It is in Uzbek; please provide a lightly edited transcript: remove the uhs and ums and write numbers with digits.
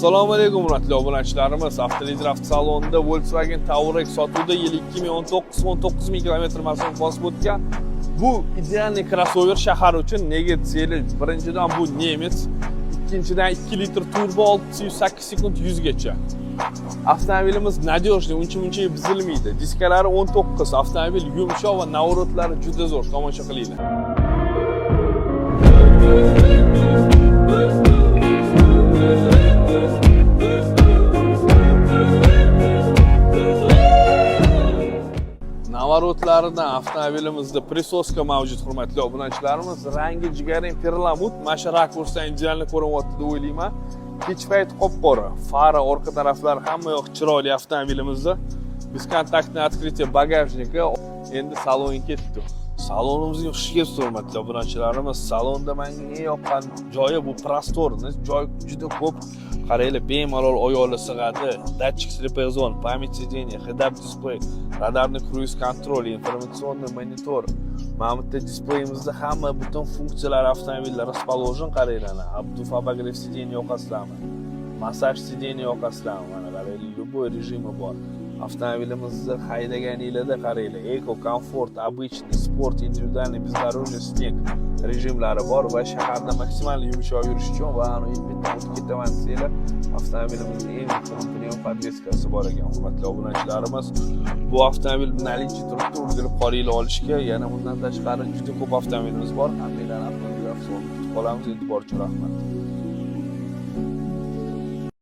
Assalomu alaykum hurmatli obunachilarimiz. Avtolizer avtosalonida Volkswagen Touareg sotuvda yil 2019 19000 km mavsum bosib o'tgan. Bu idealniy crossover shahar uchun. Nega desanglar, birinchidan bu nemis, ikkinchidan 2 litr turbo 608 sekund 100 gacha. Avtomobilimiz nadежный, uncha buzilmaydi. Diskalari 19, avtomobil yumshoq va navrotlari juda zo'r. Tomosha qilinglar. Navarotlarida avtomobilimizda prisoska mavjud hurmatli obunachilarimiz. Rangi jigarrang perlamut, mana shu rakursdan idealni ko'rinyapti deb o'ylayman. Kech payt qop-qora, fara, orqa taraflar hamma yoq chiroyli avtomobilimizda. Beskontактный открытие багажника. Endi salonga ketdik. Salonimizning xushiga hurmatli obunachilarimiz. Salonda menga eng yoqqan joyi bu prostorniy, joy juda ko'p. Qaranglar, bemalol oyog'lar sig'adi. Datchik sleeping zone, память сидения, head-up display, radarniy cruise control, informatsionniy monitor. Mana bu displeyimizda hamma butun funksiyalar avtomobillar расположен. Qaranglar, обдув обогрев сидений yoqasizlarmi? Massaj сидений yoqasizlarmi? Mana qaranglar, любой rejimi bor. Avtomobilimizni haydaganingizda qaranglar, Eco, Comfort, обычный, Sport, individualniy, бездорожный, снег rejimlari bor va shaharda maksimal yumshoq yurish uchun va bitta o'tib ketaman desanglar, avtomobilimizning eng muhim premium podveskasi bor ekan hurmatli obunachilarimiz. Bu avtomobil наличие turibdi, ulgurib qolinglar olishga. Yana bundan tashqari juda ko'p avtomobilimiz bor. Hammanglarni avtomobil avtosalonida kutib qolamiz. E'tibor uchun rahmat.